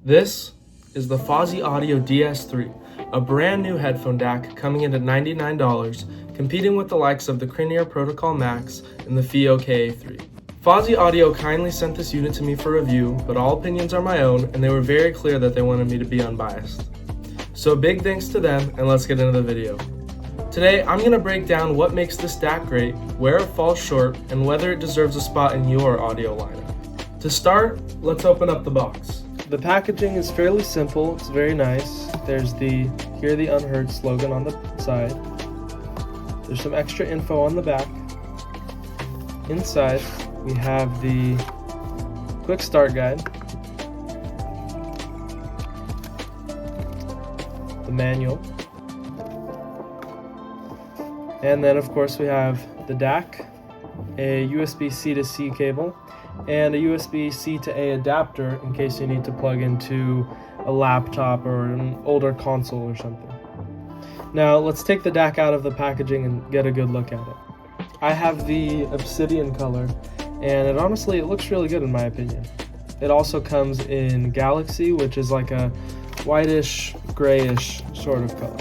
This is the Fosi Audio DS3, a brand new headphone DAC coming in at $99, competing with the likes of the Cranier Protocol Max and the FiO KA3. Fosi Audio kindly sent this unit to me for review, but all opinions are my own and they were very clear that they wanted me to be unbiased. So big thanks to them, and let's get into the video. Today I'm going to break down what makes this DAC great, where it falls short, and whether it deserves a spot in your audio lineup. To start, let's open up the box. The packaging is fairly simple, it's very nice. There's the Hear the Unheard slogan on the side. There's some extra info on the back. Inside, we have the quick start guide, the manual, and then of course we have the DAC, a USB-C to C cable, and a USB-C to A adapter in case you need to plug into a laptop or an older console or something. Now let's take the DAC out of the packaging and get a good look at it. I have the obsidian color, and it looks really good in my opinion. It also comes in Galaxy, which is like a whitish, grayish sort of color.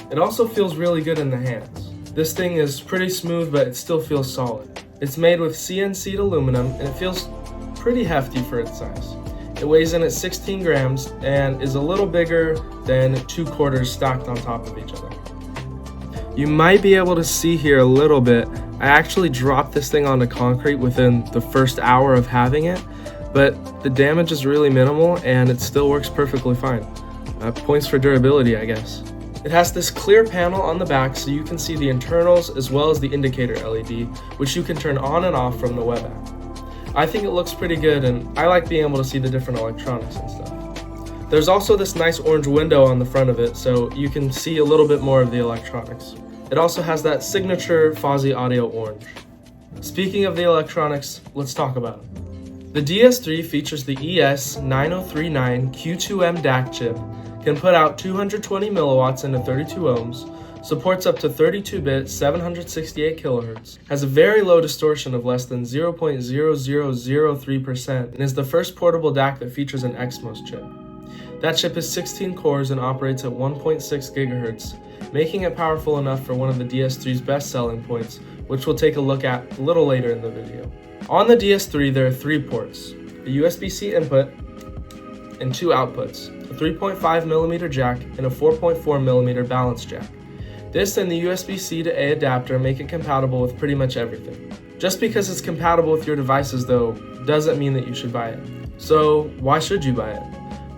It also feels really good in the hands. This thing is pretty smooth, but it still feels solid. It's made with CNC'd aluminum, and it feels pretty hefty for its size. It weighs in at 16 grams and is a little bigger than 2 quarters stacked on top of each other. You might be able to see here a little bit. I actually dropped this thing onto concrete within the first hour of having it, but the damage is really minimal and it still works perfectly fine. Points for durability, I guess. It has this clear panel on the back so you can see the internals as well as the indicator LED, which you can turn on and off from the web app. I think it looks pretty good, and I like being able to see the different electronics and stuff. There's also this nice orange window on the front of it so you can see a little bit more of the electronics. It also has that signature Fosi Audio orange. Speaking of the electronics, let's talk about it. The DS3 features the ES9039 Q2M DAC chip, can put out 220 milliwatts into 32 ohms, supports up to 32-bit 768 kilohertz, has a very low distortion of less than 0.0003%, and is the first portable DAC that features an XMOS chip. That chip is 16 cores and operates at 1.6 gigahertz, making it powerful enough for one of the DS3's best selling points, which we'll take a look at a little later in the video. On the DS3 there are 3 ports, a USB-C input and 2 outputs, a 3.5mm jack and a 4.4mm balance jack. This and the USB-C to A adapter make it compatible with pretty much everything. Just because it's compatible with your devices though, doesn't mean that you should buy it. So why should you buy it?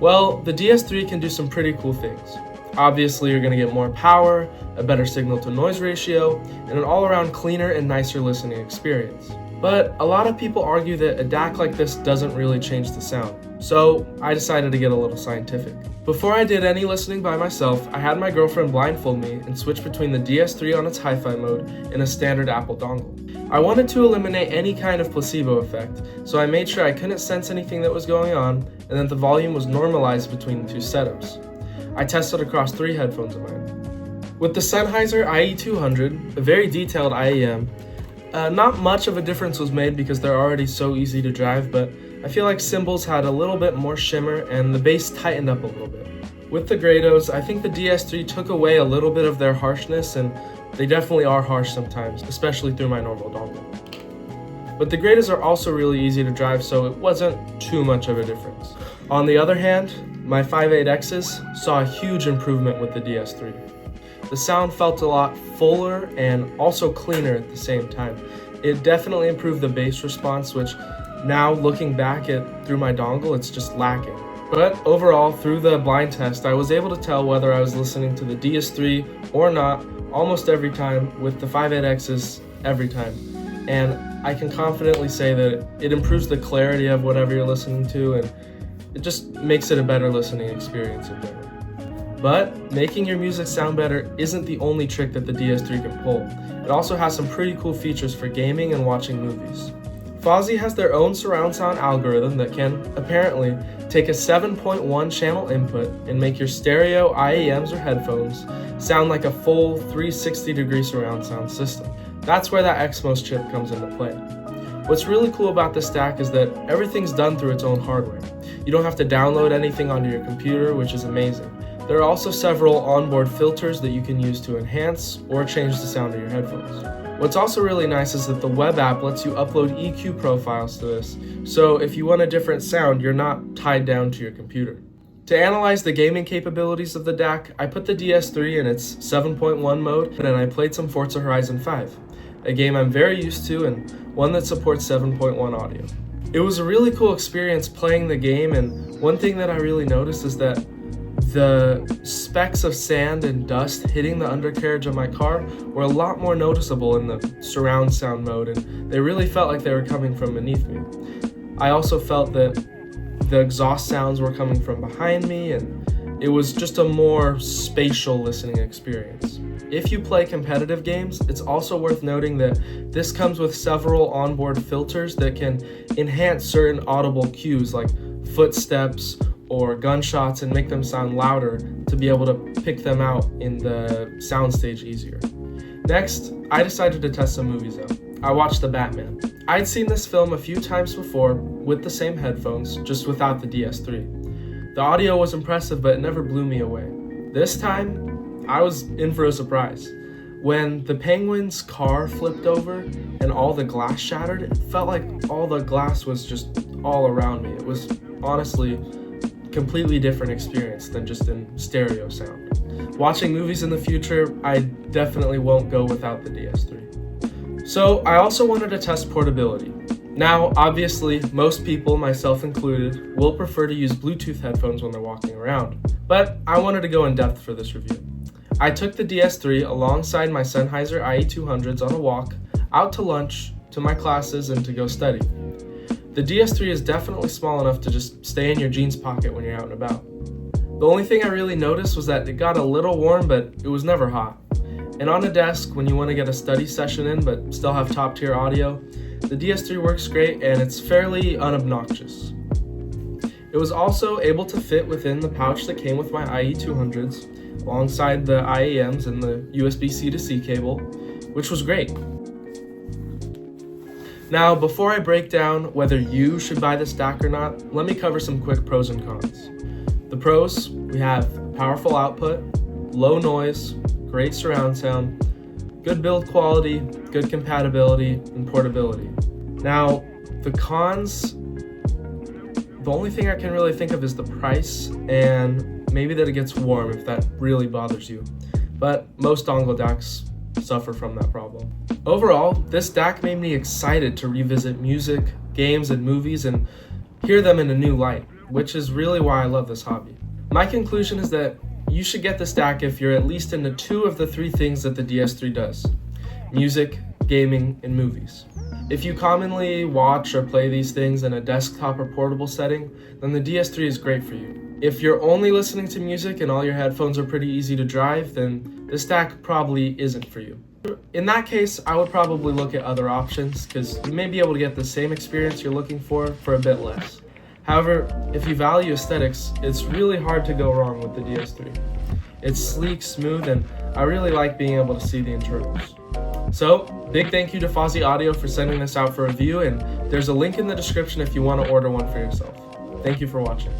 Well, the DS3 can do some pretty cool things. Obviously you're going to get more power, a better signal to noise ratio, and an all-around cleaner and nicer listening experience. But a lot of people argue that a DAC like this doesn't really change the sound. So I decided to get a little scientific. Before I did any listening by myself, I had my girlfriend blindfold me and switch between the DS3 on its HiFi mode and a standard Apple dongle. I wanted to eliminate any kind of placebo effect, so I made sure I couldn't sense anything that was going on and that the volume was normalized between the 2 setups. I tested across 3 headphones of mine. With the Sennheiser IE200, a very detailed IEM, not much of a difference was made because they're already so easy to drive, but I feel like cymbals had a little bit more shimmer and the bass tightened up a little bit. With the Grados, I think the DS3 took away a little bit of their harshness, and they definitely are harsh sometimes, especially through my normal dongle. But the Grados are also really easy to drive, so it wasn't too much of a difference. On the other hand, my 5.8Xs saw a huge improvement with the DS3. The sound felt a lot fuller and also cleaner at the same time. It definitely improved the bass response, which now looking back through my dongle, it's just lacking. But overall, through the blind test, I was able to tell whether I was listening to the DS3 or not almost every time with the 5.8Xs every time. And I can confidently say that it improves the clarity of whatever you're listening to, and it just makes it a better listening experience in general. But making your music sound better isn't the only trick that the DS3 can pull. It also has some pretty cool features for gaming and watching movies. Fosi has their own surround sound algorithm that can, apparently, take a 7.1 channel input and make your stereo IEMs or headphones sound like a full 360-degree surround sound system. That's where that XMOS chip comes into play. What's really cool about this stack is that everything's done through its own hardware. You don't have to download anything onto your computer, which is amazing. There are also several onboard filters that you can use to enhance or change the sound of your headphones. What's also really nice is that the web app lets you upload EQ profiles to this, so if you want a different sound, you're not tied down to your computer. To analyze the gaming capabilities of the DAC, I put the DS3 in its 7.1 mode and I played some Forza Horizon 5, a game I'm very used to and one that supports 7.1 audio. It was a really cool experience playing the game, and one thing that I really noticed is that the specks of sand and dust hitting the undercarriage of my car were a lot more noticeable in the surround sound mode, and they really felt like they were coming from beneath me. I also felt that the exhaust sounds were coming from behind me, and it was just a more spatial listening experience. If you play competitive games, it's also worth noting that this comes with several onboard filters that can enhance certain audible cues like footsteps or gunshots and make them sound louder to be able to pick them out in the soundstage easier. Next, I decided to test some movies out. I watched The Batman. I'd seen this film a few times before with the same headphones, just without the DS3. The audio was impressive, but it never blew me away. This time, I was in for a surprise. When the Penguin's car flipped over and all the glass shattered, it felt like all the glass was just all around me. It was honestly completely different experience than just in stereo sound. Watching movies in the future, I definitely won't go without the DS3. So I also wanted to test portability. Now, obviously, most people, myself included, will prefer to use Bluetooth headphones when they're walking around, but I wanted to go in depth for this review. I took the DS3 alongside my Sennheiser IE200s on a walk, out to lunch, to my classes, and to go study. The DS3 is definitely small enough to just stay in your jeans pocket when you're out and about. The only thing I really noticed was that it got a little warm, but it was never hot. And on a desk, when you want to get a study session in but still have top tier audio, the DS3 works great and it's fairly unobnoxious. It was also able to fit within the pouch that came with my IE200s, alongside the IEMs and the USB-C to C cable, which was great. Now, before I break down whether you should buy this DAC or not, let me cover some quick pros and cons. The pros, we have powerful output, low noise, great surround sound, good build quality, good compatibility, and portability. Now, the cons, the only thing I can really think of is the price and maybe that it gets warm if that really bothers you. But most dongle DACs suffer from that problem. Overall, this DAC made me excited to revisit music, games, and movies and hear them in a new light, which is really why I love this hobby. My conclusion is that you should get this DAC if you're at least into 2 of the 3 things that the DS3 does: music, gaming, and movies. If you commonly watch or play these things in a desktop or portable setting, then the DS3 is great for you. If you're only listening to music and all your headphones are pretty easy to drive, then this DAC probably isn't for you. In that case, I would probably look at other options because you may be able to get the same experience you're looking for a bit less. However, if you value aesthetics, it's really hard to go wrong with the DS3. It's sleek, smooth, and I really like being able to see the internals. So, big thank you to Fosi Audio for sending this out for review, and there's a link in the description if you want to order one for yourself. Thank you for watching.